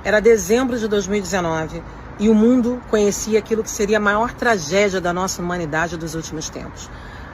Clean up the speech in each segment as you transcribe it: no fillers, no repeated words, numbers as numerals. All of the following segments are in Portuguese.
Era dezembro de 2019 e o mundo conhecia aquilo que seria a maior tragédia da nossa humanidade dos últimos tempos.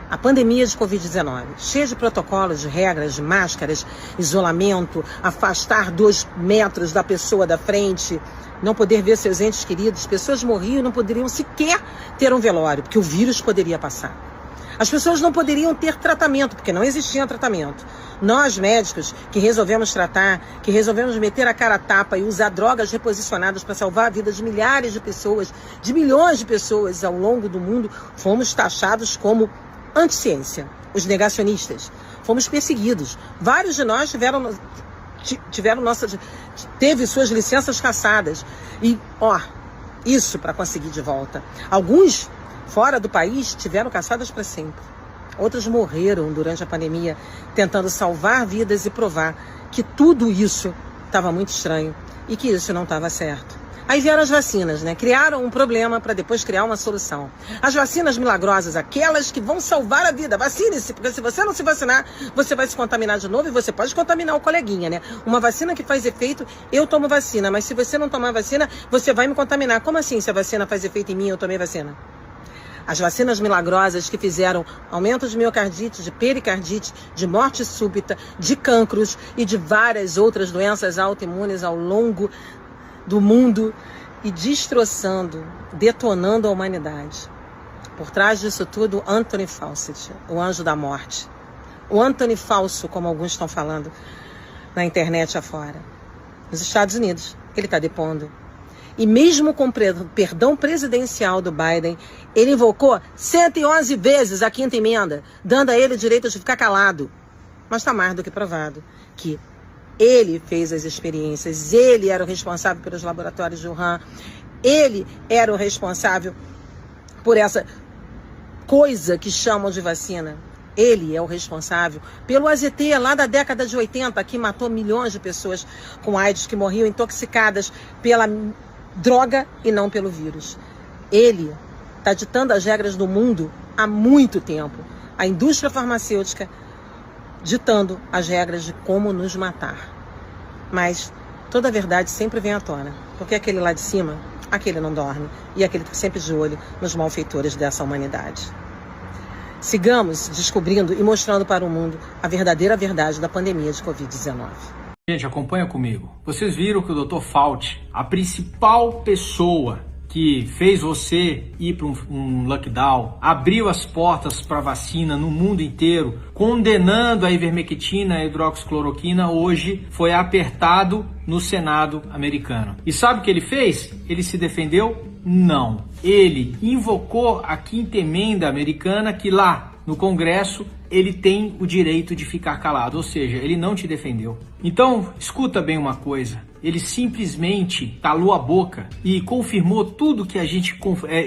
A pandemia de Covid-19, cheia de protocolos, de regras, de máscaras, isolamento, afastar 2 metros da pessoa da frente, não poder ver seus entes queridos, pessoas morriam e não poderiam sequer ter um velório, porque o vírus poderia passar. As pessoas não poderiam ter tratamento, porque não existia tratamento. Nós, médicos, que resolvemos tratar, que resolvemos meter a cara a tapa e usar drogas reposicionadas para salvar a vida de milhares de pessoas, de milhões de pessoas ao longo do mundo, fomos taxados como anticiência, os negacionistas. Fomos perseguidos. Vários de nós teve suas licenças cassadas. E, isso para conseguir de volta. Alguns fora do país tiveram caçadas para sempre. Outros morreram durante a pandemia tentando salvar vidas e provar que tudo isso estava muito estranho e que isso não estava certo. Aí vieram as vacinas, né? Criaram um problema para depois criar uma solução. As vacinas milagrosas, aquelas que vão salvar a vida. Vacine-se, porque se você não se vacinar, você vai se contaminar de novo e você pode contaminar o coleguinha, né? Uma vacina que faz efeito, eu tomo vacina, mas se você não tomar vacina, você vai me contaminar. Como assim se a vacina faz efeito em mim e eu tomei vacina? As vacinas milagrosas que fizeram aumento de miocardite, de pericardite, de morte súbita, de cancros e de várias outras doenças autoimunes ao longo do mundo e destroçando, detonando a humanidade. Por trás disso tudo, Anthony Fauci, o anjo da morte. O Anthony Falso, como alguns estão falando na internet afora. Nos Estados Unidos, ele está depondo. E mesmo com perdão presidencial do Biden, ele invocou 111 vezes a 5ª emenda, dando a ele o direito de ficar calado. Mas está mais do que provado que ele fez as experiências, ele era o responsável pelos laboratórios de Wuhan, ele era o responsável por essa coisa que chamam de vacina. Ele é o responsável pelo AZT lá da década de 80, que matou milhões de pessoas com AIDS, que morriam intoxicadas pela droga e não pelo vírus. Ele está ditando as regras do mundo há muito tempo. A indústria farmacêutica ditando as regras de como nos matar. Mas toda a verdade sempre vem à tona, porque aquele lá de cima, aquele não dorme, e aquele está sempre de olho nos malfeitores dessa humanidade. Sigamos descobrindo e mostrando para o mundo a verdadeira verdade da pandemia de Covid-19. Gente, acompanha comigo. Vocês viram que o Dr. Fauci, a principal pessoa que fez você ir para um lockdown, abriu as portas para vacina no mundo inteiro, condenando a ivermectina e a hidroxicloroquina, hoje foi apertado no Senado americano. E sabe o que ele fez? Ele se defendeu? Não. Ele invocou a 5ª emenda americana, que lá no Congresso ele tem o direito de ficar calado, ou seja, ele não te defendeu. Então, escuta bem uma coisa, ele simplesmente calou a boca e confirmou tudo que a gente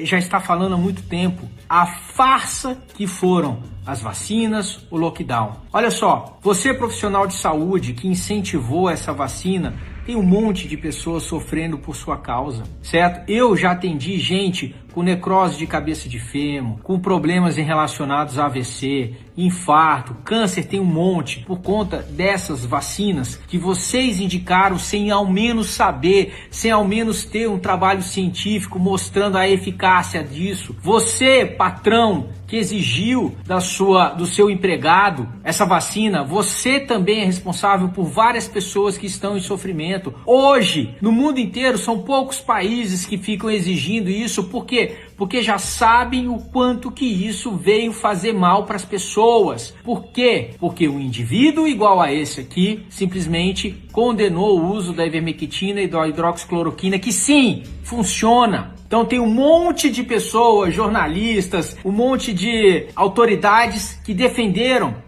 já está falando há muito tempo, a farsa que foram as vacinas, o lockdown. Olha só, você profissional de saúde que incentivou essa vacina, tem um monte de pessoas sofrendo por sua causa, certo? Eu já atendi gente com necrose de cabeça de fêmur, com problemas relacionados a AVC, infarto, câncer, tem um monte, por conta dessas vacinas que vocês indicaram sem ao menos saber, sem ao menos ter um trabalho científico mostrando a eficácia disso. Você, patrão, que exigiu do seu empregado essa vacina, você também é responsável por várias pessoas que estão em sofrimento. Hoje, no mundo inteiro, são poucos países que ficam exigindo isso. Por quê? Porque já sabem o quanto que isso veio fazer mal para as pessoas. Por quê? Porque um indivíduo igual a esse aqui simplesmente condenou o uso da ivermectina e da hidroxicloroquina, que sim, funciona. Então tem um monte de pessoas, jornalistas, um monte de autoridades que defenderam.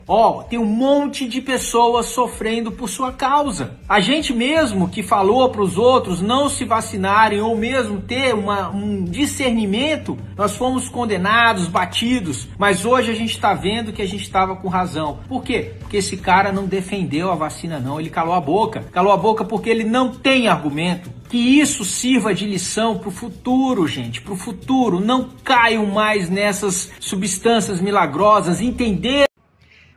Tem um monte de pessoas sofrendo por sua causa. A gente mesmo que falou para os outros não se vacinarem ou mesmo ter um discernimento, nós fomos condenados, batidos. Mas hoje a gente está vendo que a gente estava com razão. Por quê? Porque esse cara não defendeu a vacina não, ele calou a boca. Calou a boca porque ele não tem argumento. Que isso sirva de lição para o futuro, gente, para o futuro. Não caiam mais nessas substâncias milagrosas, entender.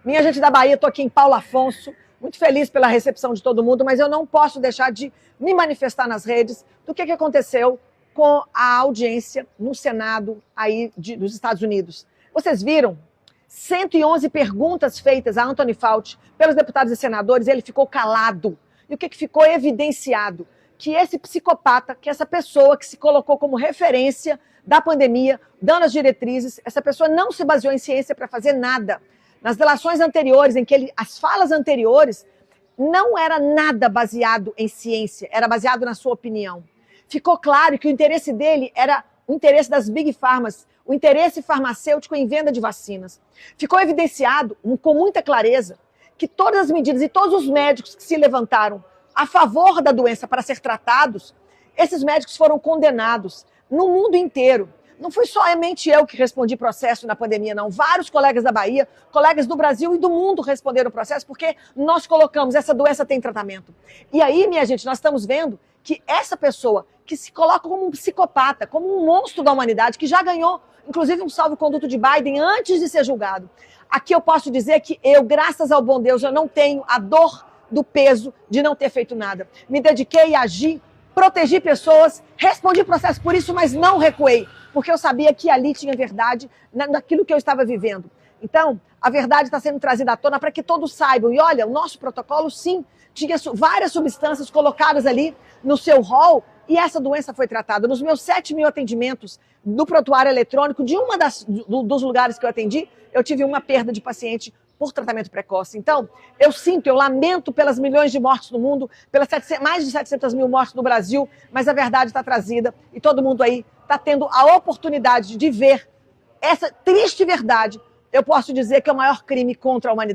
Minha gente da Bahia, estou aqui em Paulo Afonso muito feliz pela recepção de todo mundo, mas eu não posso deixar de me manifestar nas redes do que aconteceu com a audiência no Senado aí dos Estados Unidos. Vocês viram? 111 perguntas feitas a Anthony Fauci pelos deputados e senadores, e ele ficou calado. E o que ficou evidenciado? Que esse psicopata, que essa pessoa que se colocou como referência da pandemia, dando as diretrizes, essa pessoa não se baseou em ciência para fazer nada. Nas relações anteriores, as falas anteriores, não era nada baseado em ciência, era baseado na sua opinião. Ficou claro que o interesse dele era o interesse das Big Pharmas, o interesse farmacêutico em venda de vacinas. Ficou evidenciado, com muita clareza, que todas as medidas e todos os médicos que se levantaram a favor da doença para ser tratados, esses médicos foram condenados no mundo inteiro. Não fui somente eu que respondi processo na pandemia, não. Vários colegas da Bahia, colegas do Brasil e do mundo responderam processo porque nós colocamos, essa doença tem tratamento. E aí, minha gente, nós estamos vendo que essa pessoa que se coloca como um psicopata, como um monstro da humanidade, que já ganhou, inclusive, um salvo-conduto de Biden antes de ser julgado. Aqui eu posso dizer que eu, graças ao bom Deus, eu não tenho a dor do peso de não ter feito nada. Me dediquei a agir, protegi pessoas, respondi processo por isso, mas não recuei, porque eu sabia que ali tinha verdade naquilo que eu estava vivendo. Então, a verdade está sendo trazida à tona para que todos saibam. E olha, o nosso protocolo, sim, tinha várias substâncias colocadas ali no seu rol e essa doença foi tratada. Nos meus 7.000 atendimentos do prontuário eletrônico, de dos lugares que eu atendi, eu tive uma perda de paciente por tratamento precoce. Então, eu lamento pelas milhões de mortes no mundo, pelas mais de 700 mil mortes no Brasil, mas a verdade está trazida e todo mundo aí está tendo a oportunidade de ver essa triste verdade. Eu posso dizer que é o maior crime contra a humanidade.